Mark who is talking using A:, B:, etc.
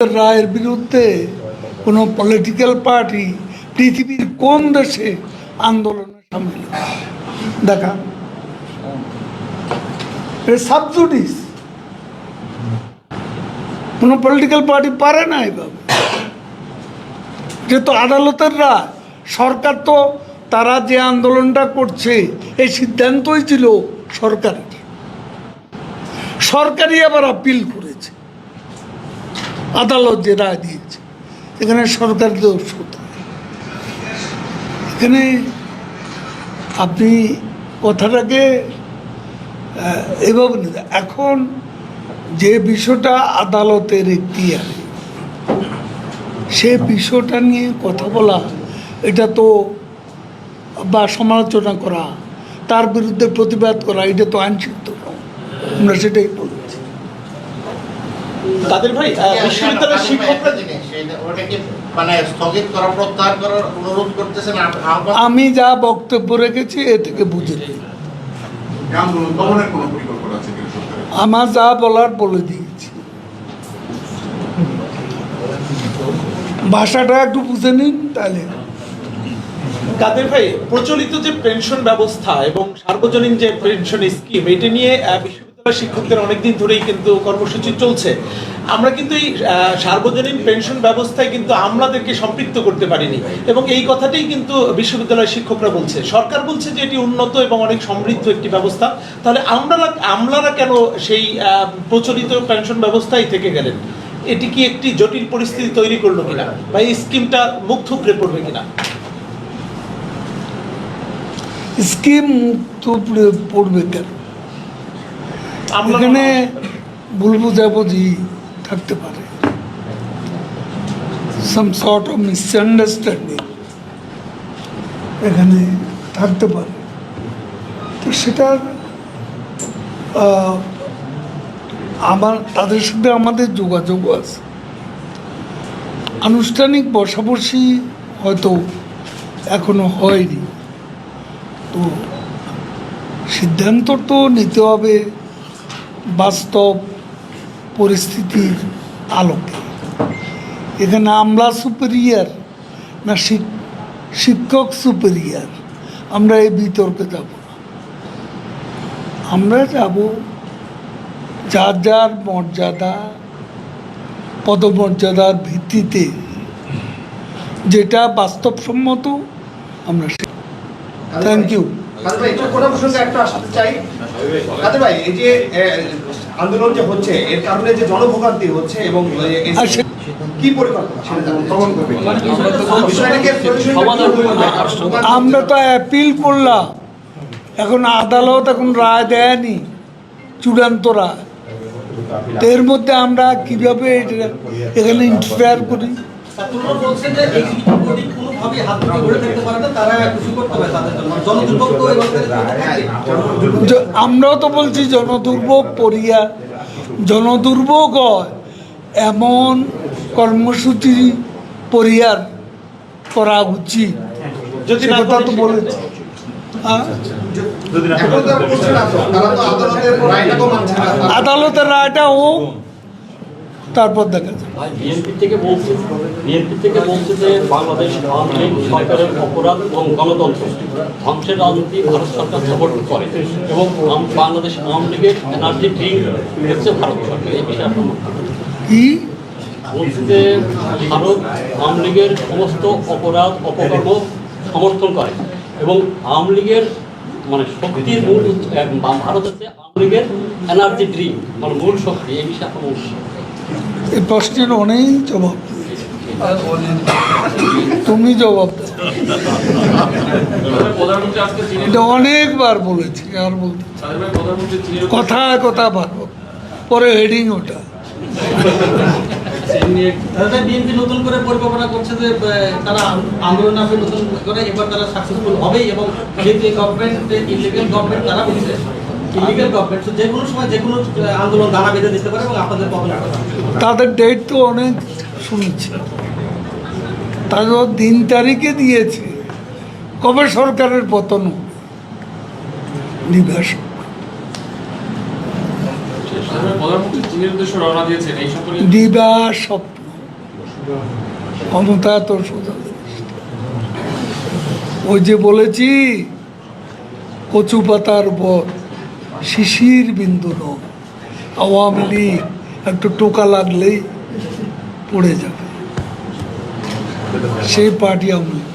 A: রায়ের বিরুদ্ধে কোনো পলিটিক্যাল পার্টি পৃথিবীর কোন দেশে আন্দোলনে সামিল দেখা সাবজুডিস কোনো পলিটিক্যাল পার্টি পারে না এভাবে, যেহেতু আদালতের রায়। সরকার তো তারা যে আন্দোলনটা করছে এই সিদ্ধান্তই ছিল সরকারের, সরকারই আবার আপিল করেছে, আদালত যে রায় দিয়েছে এখানে সরকার দোষ হতে। এখানে আপনি কথাটাকে এভাবে নিতে, এখন যে বিষয়টা আদালতের এখতিয়ারে সে বিষয়টা নিয়ে কথা বলা, এটা তো বা সমালোচনা করা, তার বিরুদ্ধে প্রতিবাদ করা, এটা তো আইনসিদ্ধ। আমরা সেটাই বলছি।
B: তাদের ভাই বিশ্ববিদ্যালয়ের শিক্ষকরা
A: আমি যা বক্তব্য রেখেছি এ থেকে বুঝে নিই, আমার যা বলার বলে দিয়েছি। ভাষাটা একটু বুঝে নিন তাহলে।
B: কাদের ভাই, প্রচলিত যে পেনশন ব্যবস্থা এবং সার্বজনীন যে পেনশন স্কিম, এটা নিয়ে বিশ্ববিদ্যালয়ের শিক্ষকদের অনেকদিন ধরেই কিন্তু কর্মসূচি চলছে। আমরা কিন্তু এই সার্বজনীন পেনশন ব্যবস্থায় কিন্তু আমলাদেরকে সম্পৃক্ত করতে পারিনি, এবং এই কথাটাই কিন্তু বিশ্ববিদ্যালয়ের শিক্ষকরা বলছে। সরকার বলছে যে এটি উন্নত এবং অনেক সমৃদ্ধ একটি ব্যবস্থা, তাহলে আমলারা কেন সেই প্রচলিত পেনশন ব্যবস্থায় থেকে গেলেন? এটি কি একটি জটিল পরিস্থিতি তৈরি করলো কিনা, বা এই স্কিমটা মুখ থুবড়ে পড়বে কিনা?
A: স্কিম মুক্ত পড়বে কেন? এখানে ভুল বোঝাবুঝি থাকতে পারে, সাম সর্ট অফ মিসআন্ডারস্ট্যান্ডিং এখানে থাকতে পারে। তো সেটার তাদের সাথে আমাদের যোগাযোগ আছে, আনুষ্ঠানিক বসাবসি হয়তো এখনো হয়নি। তো সিদ্ধান্ত তো নিতে হবে বাস্তব পরিস্থিতির আলোকে। এখানে আমলা সুপিরিয়ার না শিক্ষক সুপিরিয়ার, আমরা এই বিতর্কে যাব না। আমরা যাব যার যার মর্যাদা, পদমর্যাদার ভিত্তিতে যেটা বাস্তবসম্মত আমরা। Thank you.
C: এই যে আন্দোলন যে হচ্ছে এর কারণে যে জনভোগান্তি হচ্ছে এবং কি পরিকল্পনা,
A: আমরা তো অ্যাপিল করলাম, এখন আদালত এখন রায় দেয়নি, চূড়ান্ত রায়। তো এর মধ্যে আমরা কিভাবে এখানে ইন্টারফেয়ার করি? আমরাও তো বলছি জনদুর্ভোগ পরিয়া, জনদুর্ভোগ হয় এমন কর্মসূচি পরিহার করা উচিত, সেটা তো বলেছি। আদালতের রায়টা হোক, তারপর দেখা যায়।
D: বিএনপি থেকে বলছে যে বাংলাদেশ আওয়ামী লীগ সরকারের অপরাধ এবং গণতন্ত্র ধ্বংসের রাজনীতি ভারত সরকার সাপোর্ট করে, এবং বাংলাদেশ আওয়ামী লীগের এনার্জি ড্রিঙ্ক হচ্ছে ভারত সরকার। এই বিষয়ে
A: কি
D: বলছে যে ভারত আওয়ামী লীগের সমস্ত অপরাধ অপকর্ম সমর্থন করে, এবং আওয়ামী লীগের মানে শক্তির মূল ভারত হচ্ছে আওয়ামী লীগের এনার্জি ড্রিঙ্ক, মানে মূল শক্তি। এই বিষয়ে আপনার
A: এই প্রশ্নের অনেক জবাব, তুমি জবাব দাও। এটা অনেকবার বলেছি, আর বলতে কথায় কথা ভালো, পরে হেডিং ওটা।
E: বিএনপি নতুন করে পরিকল্পনা করছে যে তারা আন্দোলন নামে নতুন করে এবার তারা সাকসেসফুল হবে, এবং যেহেতু গভর্নমেন্ট ইলিগাল গভর্নমেন্ট, তারা বলছে ইলিগাল গভর্নমেন্ট যে কোনো সময় যে কোনো আন্দোলন দানা বেঁধে দিতে পারে এবং আপনাদের পতন ঘটাতে পারে।
A: তাদের ডেট তো অনেক শুনছি, তাদের দিন তারিখে দিয়েছে কবে সরকারের পতন নিবাস। দিবা স্বপ্ন। ক্ষমতা এত সোজা জিনিস না। ওই যে বলেছি কচু পাতার উপর শিশির বিন্দু নয়, আওয়ামী লীগ একটু টোকা লাগলেই পড়ে যাবে, সেই পার্টি আওয়ামী লীগ।